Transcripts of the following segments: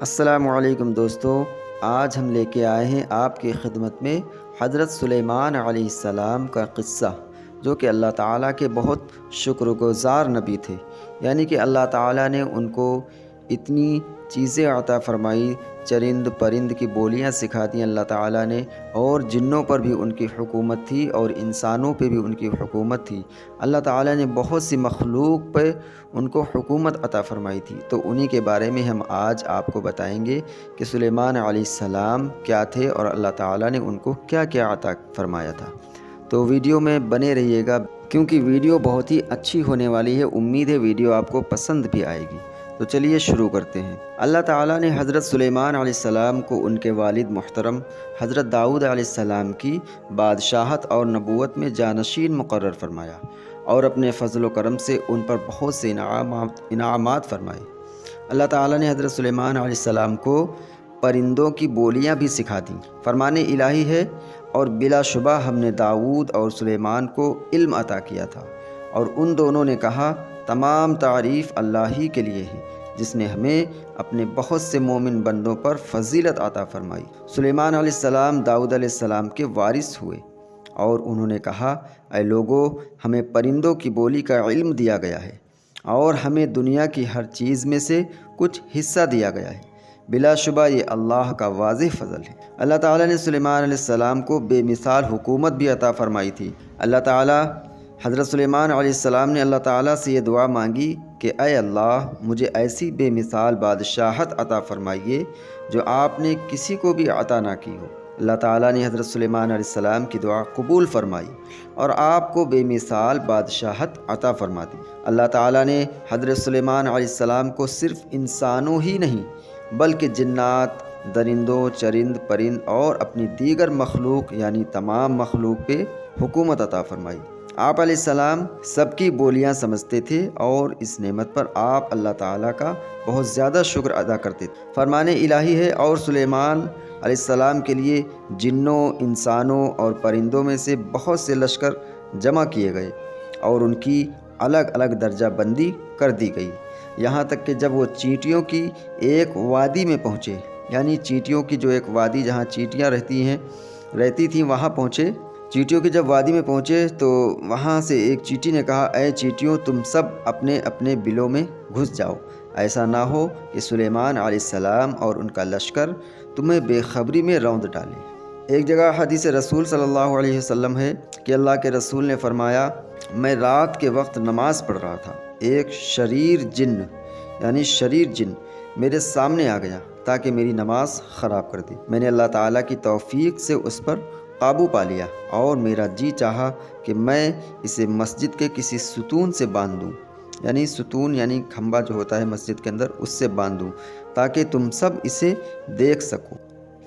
السلام علیکم دوستو، آج ہم لے کے آئے ہیں آپ کی خدمت میں حضرت سلیمان علیہ السلام کا قصہ، جو کہ اللہ تعالیٰ کے بہت شکر گزار نبی تھے۔ یعنی کہ اللہ تعالیٰ نے ان کو اتنی چیزیں عطا فرمائی، چرند پرند کی بولیاں سکھا دیں اللہ تعالیٰ نے، اور جنوں پر بھی ان کی حکومت تھی اور انسانوں پہ بھی ان کی حکومت تھی۔ اللہ تعالیٰ نے بہت سی مخلوق پہ ان کو حکومت عطا فرمائی تھی، تو انہی کے بارے میں ہم آج آپ کو بتائیں گے کہ سلیمان علیہ السلام کیا تھے اور اللہ تعالیٰ نے ان کو کیا کیا عطا فرمایا تھا۔ تو ویڈیو میں بنے رہیے گا، کیونکہ ویڈیو بہت ہی اچھی ہونے والی ہے۔ امید ہے ویڈیو آپ کو پسند بھی آئے گی۔ تو چلیے شروع کرتے ہیں۔ اللہ تعالیٰ نے حضرت سلیمان علیہ السلام کو ان کے والد محترم حضرت داؤد علیہ السلام کی بادشاہت اور نبوت میں جانشین مقرر فرمایا، اور اپنے فضل و کرم سے ان پر بہت سے انعامات فرمائے۔ اللہ تعالیٰ نے حضرت سلیمان علیہ السلام کو پرندوں کی بولیاں بھی سکھا دیں۔ فرمان الہی ہے، اور بلا شبہ ہم نے داؤد اور سلیمان کو علم عطا کیا تھا، اور ان دونوں نے کہا تمام تعریف اللہ ہی کے لیے ہے، جس نے ہمیں اپنے بہت سے مومن بندوں پر فضیلت عطا فرمائی۔ سلیمان علیہ السلام داؤد علیہ السلام کے وارث ہوئے، اور انہوں نے کہا اے لوگو، ہمیں پرندوں کی بولی کا علم دیا گیا ہے، اور ہمیں دنیا کی ہر چیز میں سے کچھ حصہ دیا گیا ہے۔ بلا شبہ یہ اللہ کا واضح فضل ہے۔ اللہ تعالیٰ نے سلیمان علیہ السلام کو بے مثال حکومت بھی عطا فرمائی تھی۔ اللہ تعالیٰ حضرت سلیمان علیہ السلام نے اللہ تعالیٰ سے یہ دعا مانگی کہ اے اللہ، مجھے ایسی بے مثال بادشاہت عطا فرمائیے جو آپ نے کسی کو بھی عطا نہ کی ہو۔ اللہ تعالیٰ نے حضرت سلیمان علیہ السلام کی دعا قبول فرمائی اور آپ کو بے مثال بادشاہت عطا فرما دی۔ اللہ تعالیٰ نے حضرت سلیمان علیہ السلام کو صرف انسانوں ہی نہیں بلکہ جنات، درندوں، چرند پرند اور اپنی دیگر مخلوق یعنی تمام مخلوق پہ حکومت عطا فرمائی۔ آپ علیہ السلام سب کی بولیاں سمجھتے تھے، اور اس نعمت پر آپ اللہ تعالیٰ کا بہت زیادہ شکر ادا کرتے تھے۔ فرمان الہی ہے، اور سلیمان علیہ السلام کے لیے جنوں، انسانوں اور پرندوں میں سے بہت سے لشکر جمع کیے گئے، اور ان کی الگ الگ درجہ بندی کر دی گئی، یہاں تک کہ جب وہ چیونٹیوں کی ایک وادی میں پہنچے، یعنی چیونٹیوں کی جو ایک وادی جہاں چیونٹیاں رہتی تھیں وہاں پہنچے۔ چیونٹیوں کی جب وادی میں پہنچے تو وہاں سے ایک چیونٹی نے کہا اے چیونٹیوں، تم سب اپنے اپنے بلوں میں گھس جاؤ، ایسا نہ ہو کہ سلیمان علیہ السلام اور ان کا لشکر تمہیں بے خبری میں روند ڈالے۔ ایک جگہ حدیث رسول صلی اللہ علیہ وسلم ہے کہ اللہ کے رسول نے فرمایا، میں رات کے وقت نماز پڑھ رہا تھا، ایک شریر جن میرے سامنے آ گیا تاکہ میری نماز خراب کر دے۔ میں نے اللہ تعالیٰ کی توفیق سے اس پر قابو پا لیا، اور میرا جی چاہا کہ میں اسے مسجد کے کسی ستون سے باندھ دوں، یعنی ستون یعنی کھمبا جو ہوتا ہے مسجد کے اندر، اس سے باندھ دوں تاکہ تم سب اسے دیکھ سکو۔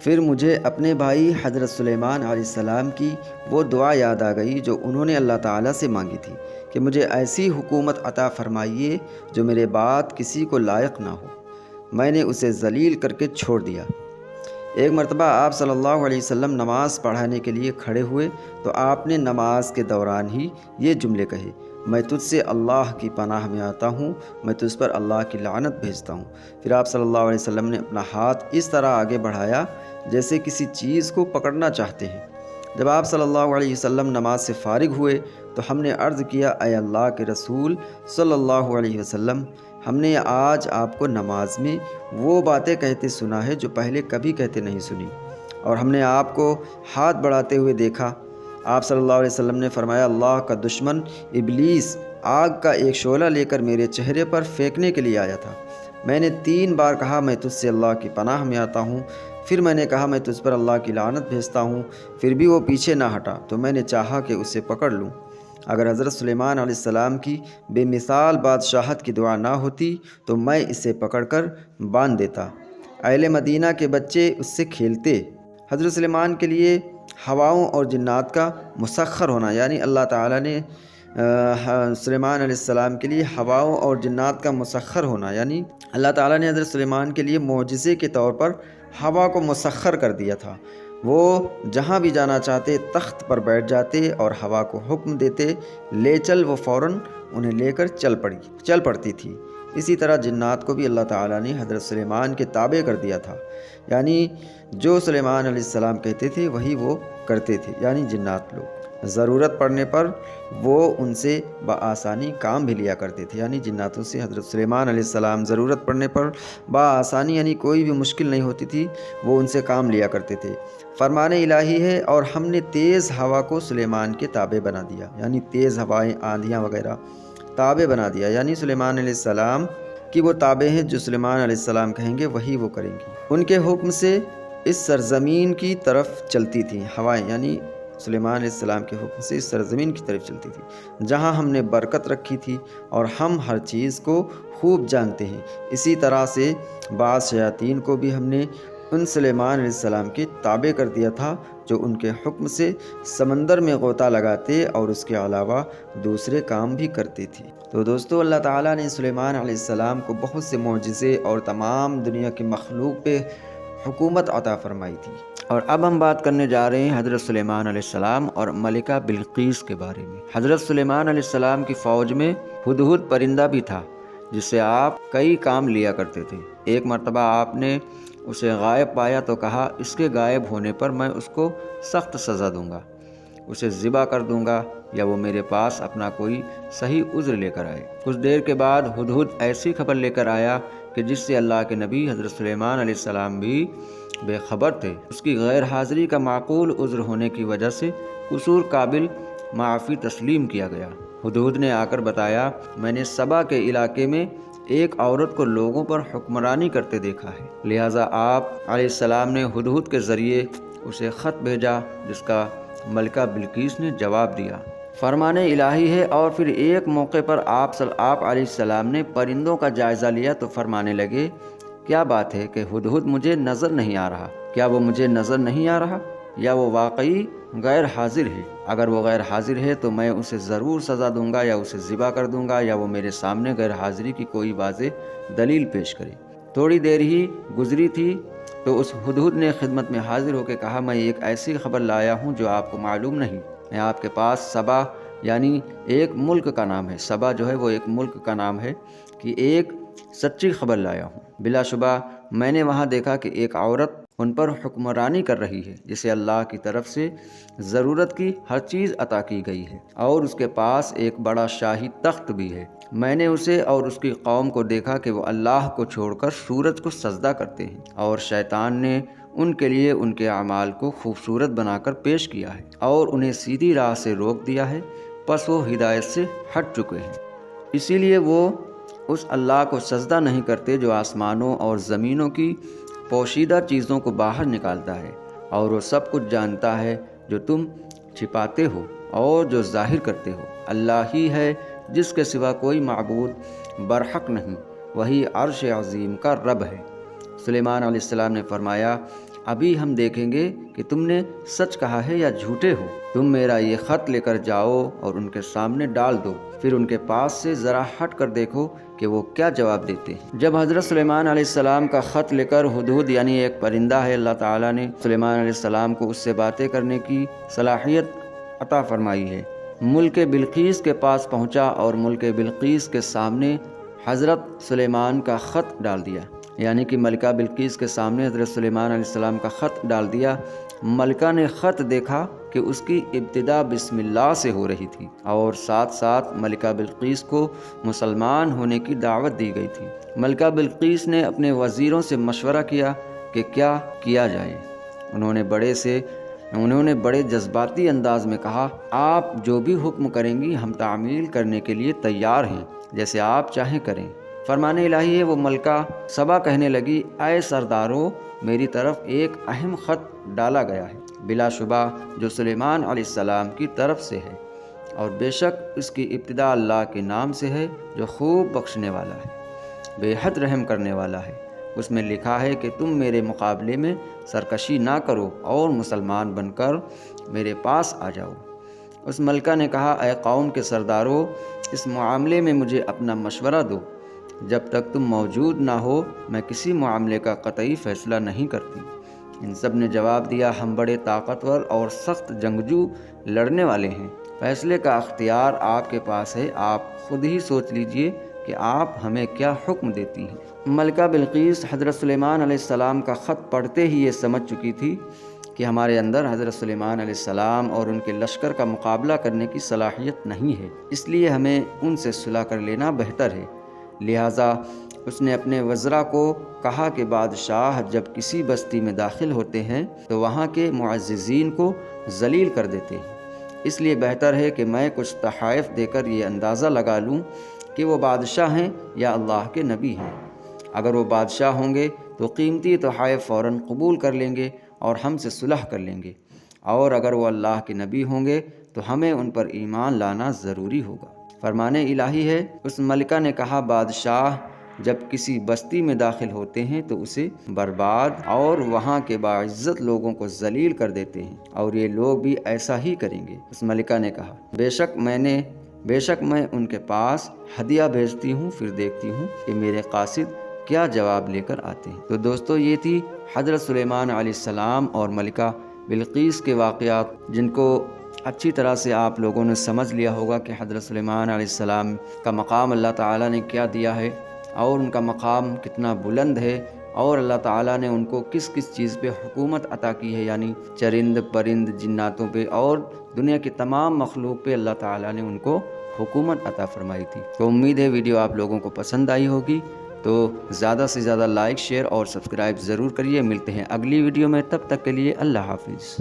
پھر مجھے اپنے بھائی حضرت سلیمان علیہ السلام کی وہ دعا یاد آ گئی جو انہوں نے اللہ تعالیٰ سے مانگی تھی کہ مجھے ایسی حکومت عطا فرمائیے جو میرے بعد کسی کو لائق نہ ہو۔ میں نے اسے ذلیل کر کے چھوڑ دیا۔ ایک مرتبہ آپ صلی اللہ علیہ وسلم نماز پڑھانے کے لیے کھڑے ہوئے تو آپ نے نماز کے دوران ہی یہ جملے کہے، میں تجھ سے اللہ کی پناہ میں آتا ہوں، میں تجھ پر اللہ کی لعنت بھیجتا ہوں۔ پھر آپ صلی اللہ علیہ وسلم نے اپنا ہاتھ اس طرح آگے بڑھایا جیسے کسی چیز کو پکڑنا چاہتے ہیں۔ جب آپ صلی اللہ علیہ وسلم نماز سے فارغ ہوئے تو ہم نے عرض کیا، اے اللہ کے رسول صلی اللہ علیہ وسلم، ہم نے آج آپ کو نماز میں وہ باتیں کہتے سنا ہے جو پہلے کبھی کہتے نہیں سنی، اور ہم نے آپ کو ہاتھ بڑھاتے ہوئے دیکھا۔ آپ صلی اللہ علیہ وسلم نے فرمایا، اللہ کا دشمن ابلیس آگ کا ایک شعلہ لے کر میرے چہرے پر پھینکنے کے لیے آیا تھا۔ میں نے 3 بار کہا میں تجھ سے اللہ کی پناہ میں آتا ہوں، پھر میں نے کہا میں تجھ پر اللہ کی لعنت بھیجتا ہوں، پھر بھی وہ پیچھے نہ ہٹا تو میں نے چاہا کہ اسے پکڑ لوں۔ اگر حضرت سلیمان علیہ السلام کی بے مثال بادشاہت کی دعا نہ ہوتی تو میں اسے پکڑ کر باندھ دیتا۔ اہل مدینہ کے بچے اس سے کھیلتے۔ حضرت سلیمان کے لیے ہواؤں اور جنات کا مسخر ہونا، یعنی اللہ تعالیٰ نے سلیمان علیہ السلام کے لیے ہواؤں اور جنات کا مسخر ہونا، یعنی اللہ تعالیٰ نے حضرت سلیمان کے لیے معجزے کے طور پر ہوا کو مسخر کر دیا تھا۔ وہ جہاں بھی جانا چاہتے تخت پر بیٹھ جاتے اور ہوا کو حکم دیتے لے چل، وہ فوراً انہیں لے کر چل پڑتی تھی۔ اسی طرح جنات کو بھی اللہ تعالیٰ نے حضرت سلیمان کے تابع کر دیا تھا، یعنی جو سلیمان علیہ السلام کہتے تھے وہی وہ کرتے تھے، یعنی جنات لوگ۔ ضرورت پڑنے پر وہ ان سے بآسانی کام بھی لیا کرتے تھے، یعنی جناتوں سے حضرت سلیمان علیہ السلام ضرورت پڑنے پر بآسانی، یعنی کوئی بھی مشکل نہیں ہوتی تھی، وہ ان سے کام لیا کرتے تھے۔ فرمان الہی ہے، اور ہم نے تیز ہوا کو سلیمان کے تابع بنا دیا، یعنی تیز ہوائیں، آندھیاں وغیرہ تابع بنا دیا، یعنی سلیمان علیہ السلام کی وہ تابع ہیں، جو سلیمان علیہ السلام کہیں گے وہی وہ کریں گی۔ ان کے حکم سے اس سرزمین کی طرف چلتی تھیں ہوائیں، یعنی سلیمان علیہ السلام کے حکم سے اس سرزمین کی طرف چلتی تھی جہاں ہم نے برکت رکھی تھی، اور ہم ہر چیز کو خوب جانتے ہیں۔ اسی طرح سے بعض شیاطین کو بھی ہم نے ان سلیمان علیہ السلام کے تابع کر دیا تھا، جو ان کے حکم سے سمندر میں غوطہ لگاتے اور اس کے علاوہ دوسرے کام بھی کرتے تھے۔ تو دوستو، اللہ تعالیٰ نے سلیمان علیہ السلام کو بہت سے معجزے اور تمام دنیا کی مخلوق پہ حکومت عطا فرمائی تھی۔ اور اب ہم بات کرنے جا رہے ہیں حضرت سلیمان علیہ السلام اور ملکہ بلقیس کے بارے میں۔ حضرت سلیمان علیہ السلام کی فوج میں ہدہد پرندہ بھی تھا، جس سے آپ کئی کام لیا کرتے تھے۔ ایک مرتبہ آپ نے اسے غائب پایا تو کہا، اس کے غائب ہونے پر میں اس کو سخت سزا دوں گا، اسے ذبح کر دوں گا، یا وہ میرے پاس اپنا کوئی صحیح عذر لے کر آئے۔ کچھ دیر کے بعد ہدہد ایسی خبر لے کر آیا کہ جس سے اللہ کے نبی حضرت سلیمان علیہ السلام بھی بے خبر تھے۔ اس کی غیر حاضری کا معقول عذر ہونے کی وجہ سے قصور قابل معافی تسلیم کیا گیا۔ ہدہد نے آ کر بتایا، میں نے سبا کے علاقے میں ایک عورت کو لوگوں پر حکمرانی کرتے دیکھا ہے، لہٰذا آپ علیہ السلام نے ہدہد کے ذریعے اسے خط بھیجا، جس کا ملکہ بلقیس نے جواب دیا۔ فرمان الہی ہے، اور پھر ایک موقع پر آپ علیہ السلام نے پرندوں کا جائزہ لیا تو فرمانے لگے، کیا بات ہے کہ ہدہد مجھے نظر نہیں آ رہا؟ کیا وہ مجھے نظر نہیں آ رہا، یا وہ واقعی غیر حاضر ہے؟ اگر وہ غیر حاضر ہے تو میں اسے ضرور سزا دوں گا، یا اسے ذبح کر دوں گا، یا وہ میرے سامنے غیر حاضری کی کوئی واضح دلیل پیش کرے۔ تھوڑی دیر ہی گزری تھی تو اس ہدہد نے خدمت میں حاضر ہو کے کہا، میں ایک ایسی خبر لایا ہوں جو آپ کو معلوم نہیں۔ میں آپ کے پاس سبا، یعنی ایک ملک کا نام ہے، سبا جو ہے وہ ایک ملک کا نام ہے، کہ ایک سچی خبر لایا ہوں۔ بلا شبہ میں نے وہاں دیکھا کہ ایک عورت ان پر حکمرانی کر رہی ہے، جسے اللہ کی طرف سے ضرورت کی ہر چیز عطا کی گئی ہے، اور اس کے پاس ایک بڑا شاہی تخت بھی ہے۔ میں نے اسے اور اس کی قوم کو دیکھا کہ وہ اللہ کو چھوڑ کر سورج کو سجدہ کرتے ہیں، اور شیطان نے ان کے لیے ان کے اعمال کو خوبصورت بنا کر پیش کیا ہے، اور انہیں سیدھی راہ سے روک دیا ہے، پس وہ ہدایت سے ہٹ چکے ہیں۔ اسی لیے وہ اس اللہ کو سجدہ نہیں کرتے جو آسمانوں اور زمینوں کی پوشیدہ چیزوں کو باہر نکالتا ہے، اور وہ سب کچھ جانتا ہے جو تم چھپاتے ہو اور جو ظاہر کرتے ہو۔ اللہ ہی ہے جس کے سوا کوئی معبود برحق نہیں، وہی عرش عظیم کا رب ہے۔ سلیمان علیہ السلام نے فرمایا، ابھی ہم دیکھیں گے کہ تم نے سچ کہا ہے یا جھوٹے ہو۔ تم میرا یہ خط لے کر جاؤ اور ان کے سامنے ڈال دو، پھر ان کے پاس سے ذرا ہٹ کر دیکھو کہ وہ کیا جواب دیتے ہیں۔ جب حضرت سلیمان علیہ السلام کا خط لے کر ہدہد، یعنی ایک پرندہ ہے، اللہ تعالیٰ نے سلیمان علیہ السلام کو اس سے باتیں کرنے کی صلاحیت عطا فرمائی ہے، ملک بلقیس کے پاس پہنچا اور ملک بلقیس کے سامنے حضرت سلیمان کا خط ڈال دیا، یعنی کہ ملکہ بلقیس کے سامنے حضرت سلیمان علیہ السلام کا خط ڈال دیا۔ ملکہ نے خط دیکھا کہ اس کی ابتدا بسم اللہ سے ہو رہی تھی، اور ساتھ ساتھ ملکہ بلقیس کو مسلمان ہونے کی دعوت دی گئی تھی۔ ملکہ بلقیس نے اپنے وزیروں سے مشورہ کیا کہ کیا کیا جائے۔ انہوں نے بڑے جذباتی انداز میں کہا، آپ جو بھی حکم کریں گی ہم تعمیل کرنے کے لیے تیار ہیں، جیسے آپ چاہیں کریں۔ فرمان الہی ہے، وہ ملکہ سبا کہنے لگی، اے سردارو، میری طرف ایک اہم خط ڈالا گیا ہے، بلا شبہ جو سلیمان علیہ السلام کی طرف سے ہے، اور بے شک اس کی ابتدا اللہ کے نام سے ہے جو خوب بخشنے والا ہے، بے حد رحم کرنے والا ہے۔ اس میں لکھا ہے کہ تم میرے مقابلے میں سرکشی نہ کرو اور مسلمان بن کر میرے پاس آ جاؤ۔ اس ملکہ نے کہا، اے قوم کے سردارو، اس معاملے میں مجھے اپنا مشورہ دو، جب تک تم موجود نہ ہو میں کسی معاملے کا قطعی فیصلہ نہیں کرتی۔ ان سب نے جواب دیا، ہم بڑے طاقتور اور سخت جنگجو لڑنے والے ہیں، فیصلے کا اختیار آپ کے پاس ہے، آپ خود ہی سوچ لیجئے کہ آپ ہمیں کیا حکم دیتی ہیں۔ ملکہ بلقیس حضرت سلیمان علیہ السلام کا خط پڑھتے ہی یہ سمجھ چکی تھی کہ ہمارے اندر حضرت سلیمان علیہ السلام اور ان کے لشکر کا مقابلہ کرنے کی صلاحیت نہیں ہے، اس لیے ہمیں ان سے صلح کر لینا بہتر ہے۔ لہٰذا اس نے اپنے وزراء کو کہا کہ بادشاہ جب کسی بستی میں داخل ہوتے ہیں تو وہاں کے معززین کو ذلیل کر دیتے ہیں، اس لیے بہتر ہے کہ میں کچھ تحائف دے کر یہ اندازہ لگا لوں کہ وہ بادشاہ ہیں یا اللہ کے نبی ہیں۔ اگر وہ بادشاہ ہوں گے تو قیمتی تحائف فوراً قبول کر لیں گے اور ہم سے صلح کر لیں گے، اور اگر وہ اللہ کے نبی ہوں گے تو ہمیں ان پر ایمان لانا ضروری ہوگا۔ فرمان الہی ہے، اس ملکہ نے کہا بادشاہ جب کسی بستی میں داخل ہوتے ہیں تو اسے برباد اور وہاں کے باعزت لوگوں کو ذلیل کر دیتے ہیں، اور یہ لوگ بھی ایسا ہی کریں گے۔ اس ملکہ نے کہا بے شک میں ان کے پاس ہدیہ بھیجتی ہوں، پھر دیکھتی ہوں کہ میرے قاصد کیا جواب لے کر آتے ہیں۔ تو دوستو یہ تھی حضرت سلیمان علیہ السلام اور ملکہ بلقیس کے واقعات، جن کو اچھی طرح سے آپ لوگوں نے سمجھ لیا ہوگا کہ حضرت سلیمان علیہ السلام کا مقام اللہ تعالیٰ نے کیا دیا ہے اور ان کا مقام کتنا بلند ہے، اور اللہ تعالیٰ نے ان کو کس کس چیز پہ حکومت عطا کی ہے، یعنی چرند پرند جناتوں پہ اور دنیا کی تمام مخلوق پہ اللہ تعالیٰ نے ان کو حکومت عطا فرمائی تھی۔ تو امید ہے ویڈیو آپ لوگوں کو پسند آئی ہوگی، تو زیادہ سے زیادہ لائک، شیئر اور سبسکرائب ضرور کریے۔ ملتے ہیں اگلی ویڈیو میں، تب تک کے لیے اللہ حافظ۔